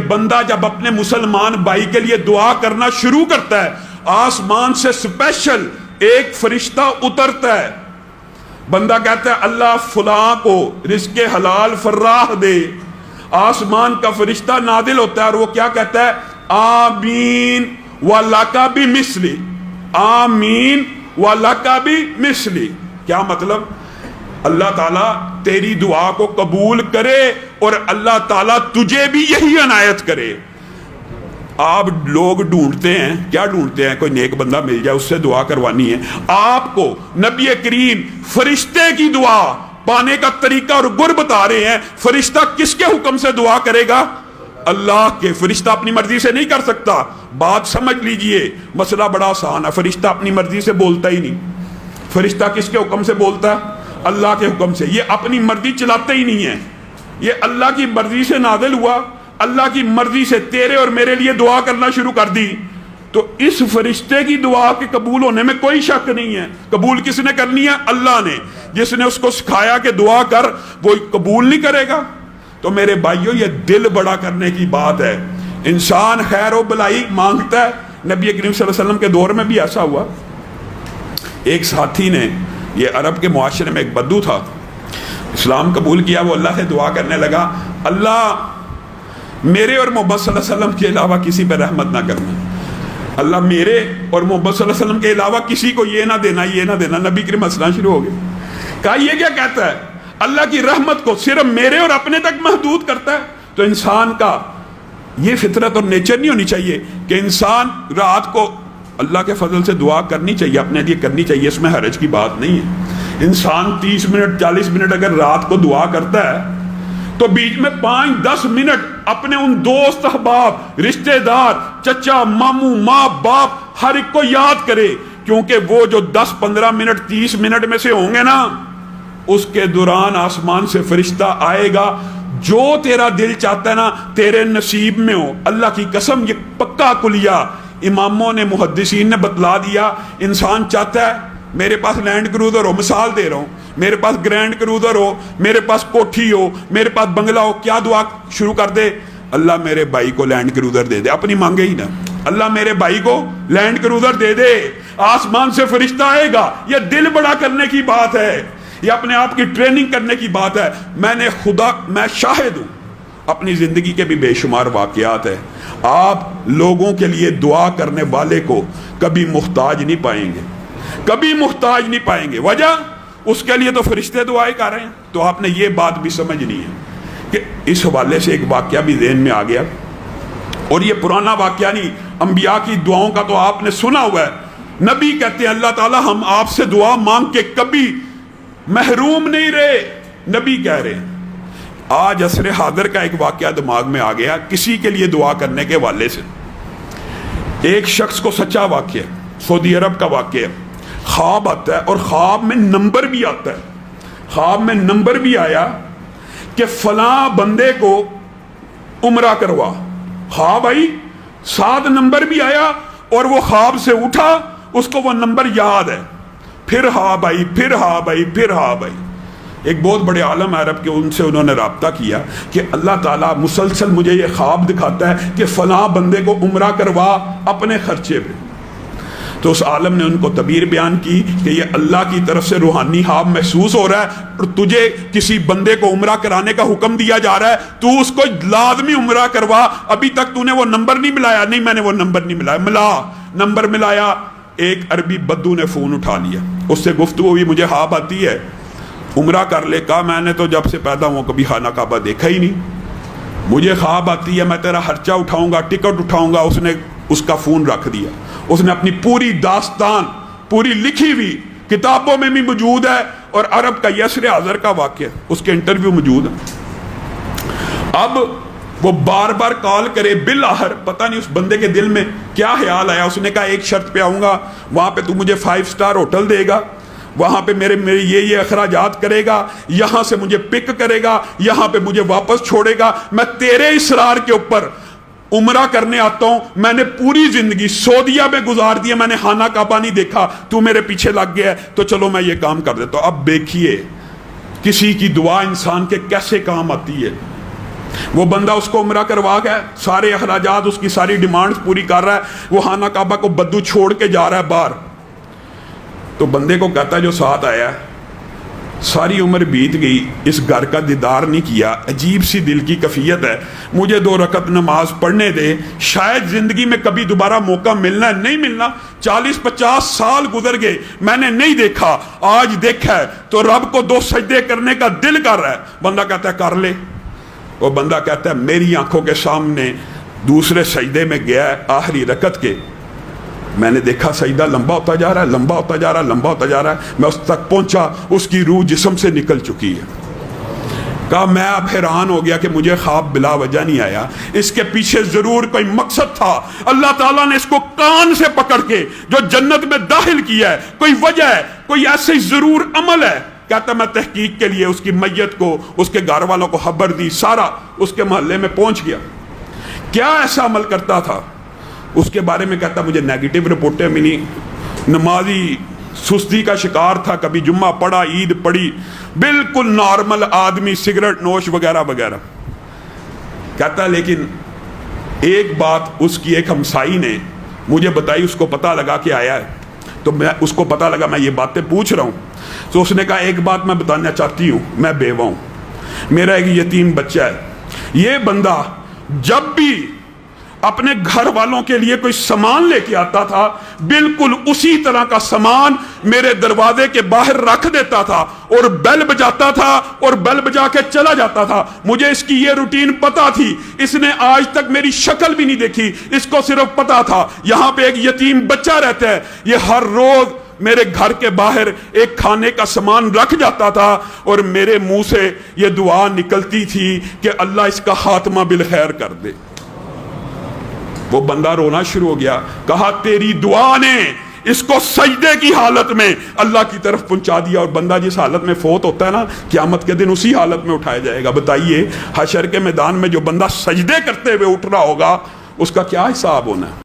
بندہ جب اپنے مسلمان بھائی کے لیے دعا کرنا شروع کرتا ہے، آسمان سے سپیشل ایک فرشتہ اترتا ہے، بندہ کہتا ہے اللہ فلاں کو رزق حلال فراہ دے، آسمان کا فرشتہ نازل ہوتا ہے اور وہ کیا کہتا ہے؟ آمین وَلَكَ بِمِثْلِ، آمین وَلَكَ بِمِثْلِ۔ کیا مطلب؟ اللہ تعالیٰ تیری دعا کو قبول کرے اور اللہ تعالیٰ تجھے بھی یہی عنایت کرے۔ آپ لوگ ڈھونڈتے ہیں، کیا ڈھونڈتے ہیں؟ کوئی نیک بندہ مل جائے، اس سے دعا کروانی ہے۔ آپ کو نبی کریم فرشتے کی دعا پانے کا طریقہ اور گر بتا رہے ہیں۔ فرشتہ کس کے حکم سے دعا کرے گا؟ اللہ کے۔ فرشتہ اپنی مرضی سے نہیں کر سکتا۔ بات سمجھ لیجئے، مسئلہ بڑا آسان ہے۔ فرشتہ اپنی مرضی سے بولتا ہی نہیں۔ فرشتہ کس کے حکم سے بولتا ہے؟ اللہ کے حکم سے۔ یہ اپنی مرضی چلاتے ہی نہیں ہے، یہ اللہ کی مرضی سے نازل ہوا، اللہ کی مرضی سے تیرے اور میرے لیے دعا کرنا شروع کر دی۔ تو اس فرشتے کی دعا کے قبول ہونے میں کوئی شک نہیں ہے۔ قبول کس نے کرنی ہے؟ اللہ نے۔ جس نے اس کو سکھایا کہ دعا کر، وہ قبول نہیں کرے گا؟ تو میرے بھائیو، یہ دل بڑا کرنے کی بات ہے۔ انسان خیر و بلائی مانگتا ہے۔ نبی کریم صلی اللہ علیہ وسلم کے دور میں بھی ایسا ہوا۔ ایک ساتھی نے، یہ عرب کے معاشرے میں ایک بدو تھا، اسلام قبول کیا، وہ اللہ سے دعا کرنے لگا، اللہ میرے اور محمد صلی اللہ علیہ وسلم کے علاوہ کسی پہ رحمت نہ کرنا، اللہ میرے اور محمد صلی اللہ علیہ وسلم کے علاوہ کسی کو یہ نہ دینا، یہ نہ دینا۔ نبی کریم ہنسنا شروع ہو گئے، کہا یہ کیا کہتا ہے؟ اللہ کی رحمت کو صرف میرے اور اپنے تک محدود کرتا ہے۔ تو انسان کا یہ فطرت اور نیچر نہیں ہونی چاہیے کہ انسان رات کو اللہ کے فضل سے دعا کرنی چاہیے، اپنے لیے کرنی چاہیے، اس میں حرج کی بات نہیں ہے۔ انسان 30 منٹ 40 منٹ اگر رات کو دعا کرتا ہے تو بیچ میں 5-10 منٹ اپنے ان دوست احباب رشتہ دار چچا ماموں ماں باپ ہر ایک کو یاد کرے، کیونکہ وہ جو 10-15 منٹ 30 منٹ میں سے ہوں گے نا، اس کے دوران آسمان سے فرشتہ آئے گا، جو تیرا دل چاہتا ہے نا تیرے نصیب میں ہو۔ اللہ کی قسم، یہ پکا کلیہ اماموں نے محدثین نے بتلا دیا۔ انسان چاہتا ہے میرے پاس لینڈ کروزر ہو، مثال دے رہا ہوں، میرے پاس گرینڈ کروزر ہو، میرے پاس کوٹھی ہو، میرے پاس بنگلہ ہو، کیا دعا شروع کر دے؟ اللہ میرے بھائی کو لینڈ کروزر دے دے، اپنی مانگے ہی نا، اللہ میرے بھائی کو لینڈ کروزر دے دے۔ آسمان سے فرشتہ آئے گا۔ یہ دل بڑا کرنے کی بات ہے، یہ اپنے آپ کی ٹریننگ کرنے کی بات ہے۔ میں شاہد ہوں، اپنی زندگی کے بھی بے شمار واقعات ہیں۔ آپ لوگوں کے لیے دعا کرنے والے کو کبھی محتاج نہیں پائیں گے، کبھی محتاج نہیں پائیں گے۔ وجہ اس کے لیے تو فرشتے دعائیں کر رہے ہیں۔ تو آپ نے یہ بات بھی سمجھنی ہے کہ اس حوالے سے ایک واقعہ بھی ذہن میں آ گیا، اور یہ پرانا واقعہ نہیں، انبیاء کی دعاؤں کا تو آپ نے سنا ہوا ہے۔ نبی کہتے ہیں اللہ تعالیٰ ہم آپ سے دعا مانگ کے کبھی محروم نہیں رہے، نبی کہہ رہے ہیں۔ آج عصر حاضر کا ایک واقعہ دماغ میں آ گیا کسی کے لیے دعا کرنے کے حوالے سے۔ ایک شخص کو، سچا واقعہ، سعودی عرب کا واقعہ، خواب آتا ہے اور خواب میں نمبر بھی آتا ہے۔ خواب میں نمبر بھی آیا کہ فلاں بندے کو عمرہ کروا۔ خواب آئی، 7 نمبر بھی آیا، اور وہ خواب سے اٹھا، اس کو وہ نمبر یاد ہے۔ پھر خواب آئی، پھر خواب آئی، پھر خواب آئی۔ ایک بہت بڑے عالم عرب کے، ان سے انہوں نے رابطہ کیا کہ اللہ تعالیٰ مسلسل مجھے یہ خواب دکھاتا ہے کہ فلاں بندے کو عمرہ کروا اپنے خرچے پہ۔ تو اس عالم نے ان کو تعبیر بیان کی کہ یہ اللہ کی طرف سے روحانی خواب محسوس ہو رہا ہے، اور تجھے کسی بندے کو عمرہ کرانے کا حکم دیا جا رہا ہے، تو اس کو لازمی عمرہ کروا۔ ابھی تک تو نے وہ نمبر نہیں ملایا؟ نہیں، میں نے وہ نمبر نہیں ملایا۔ ملا، نمبر ملایا۔ ایک عربی بدو نے فون اٹھا لیا، اس سے گفتگو ہوئی، مجھے خواب آتی ہے عمرہ کر لے۔ کہا میں نے تو جب سے پیدا ہوں کبھی خانہ کعبہ دیکھا ہی نہیں، مجھے خواب آتی ہے میں تیرا خرچہ اٹھاؤں گا، ٹکٹ اٹھاؤں گا۔ اس نے اس کا فون رکھ دیا، اس نے اپنی پوری داستان، پوری لکھی ہوئی، کتابوں میں بھی موجود ہے، اور عرب کا عصر حاضر کا واقعہ، اس کے انٹرویو موجود ہے۔ اب وہ بار بار کال کرے، بالآخر پتہ نہیں اس بندے کے دل میں کیا خیال آیا، اس نے کہا ایک شرط پہ آؤں گا، وہاں پہ تو مجھے 5 اسٹار ہوٹل دے گا، وہاں پہ میرے یہ اخراجات کرے گا، یہاں سے مجھے پک کرے گا، یہاں پہ مجھے واپس چھوڑے گا، میں تیرے اصرار کے اوپر عمرہ کرنے آتا ہوں، میں نے پوری زندگی سعودیہ میں گزار دی ہے، میں نے خانہ کعبہ نہیں دیکھا، تو میرے پیچھے لگ گیا ہے، تو چلو میں یہ کام کر دیتا ہوں۔ اب دیکھیے کسی کی دعا انسان کے کیسے کام آتی ہے۔ وہ بندہ اس کو عمرہ کروا گیا، سارے اخراجات اس کی ساری ڈیمانڈز پوری کر رہا ہے، وہ خانہ کعبہ کو بدو چھوڑ کے جا رہا ہے باہر، تو بندے کو کہتا ہے جو ساتھ آیا ہے ساری عمر بیت گئی اس گھر کا دیدار نہیں کیا، عجیب سی دل کی کیفیت ہے، مجھے 2 رکعت نماز پڑھنے دے، شاید زندگی میں کبھی دوبارہ موقع ملنا ہے، نہیں ملنا، 40-50 سال گزر گئے میں نے نہیں دیکھا، آج دیکھا ہے تو رب کو 2 سجدے کرنے کا دل کر رہا ہے۔ بندہ کہتا ہے کر لے، وہ بندہ کہتا ہے میری آنکھوں کے سامنے دوسرے سجدے میں گیا ہے آخری رکعت کے، میں نے دیکھا سجدہ لمبا ہوتا جا رہا ہے، لمبا ہوتا جا رہا ہے، لمبا ہوتا جا رہا ہے، میں اس تک پہنچا، اس کی روح جسم سے نکل چکی ہے۔ کہا میں اب حیران ہو گیا کہ مجھے خواب بلا وجہ نہیں آیا، اس کے پیچھے ضرور کوئی مقصد تھا، اللہ تعالیٰ نے اس کو کان سے پکڑ کے جو جنت میں داخل کیا ہے، کوئی وجہ ہے، کوئی ایسے ضرور عمل ہے۔ کہتا میں تحقیق کے لیے اس کی میت کو، اس کے گھر والوں کو خبر دی، سارا اس کے محلے میں پہنچ گیا، کیا ایسا عمل کرتا تھا اس کے بارے میں کہتا مجھے نیگیٹو رپورٹیں ملی، نمازی سستی کا شکار تھا، کبھی جمعہ پڑھا، عید پڑھی، بالکل نارمل آدمی، سگریٹ نوش وغیرہ وغیرہ۔ کہتا لیکن ایک بات اس کی ایک ہمسائی نے مجھے بتائی، اس کو پتہ لگا کہ آیا ہے، تو میں اس کو پتہ لگا میں یہ باتیں پوچھ رہا ہوں، تو اس نے کہا ایک بات میں بتانا چاہتی ہوں، میں بیوہ ہوں، میرا ایک یتیم بچہ ہے، یہ بندہ جب بھی اپنے گھر والوں کے لیے کوئی سامان لے کے آتا تھا بالکل اسی طرح کا سامان میرے دروازے کے باہر رکھ دیتا تھا اور بیل بجاتا تھا اور بیل بجا کے چلا جاتا تھا۔ مجھے اس کی یہ روٹین پتا تھی، اس نے آج تک میری شکل بھی نہیں دیکھی، اس کو صرف پتا تھا یہاں پہ ایک یتیم بچہ رہتا ہے، یہ ہر روز میرے گھر کے باہر ایک کھانے کا سامان رکھ جاتا تھا اور میرے منہ سے یہ دعا نکلتی تھی کہ اللہ اس کا خاتمہ بالخیر کر دے۔ وہ بندہ رونا شروع ہو گیا، کہا تیری دعا نے اس کو سجدے کی حالت میں اللہ کی طرف پہنچا دیا، اور بندہ جس حالت میں فوت ہوتا ہے نا قیامت کے دن اسی حالت میں اٹھایا جائے گا۔ بتائیے حشر کے میدان میں جو بندہ سجدے کرتے ہوئے اٹھ رہا ہوگا اس کا کیا حساب ہونا ہے؟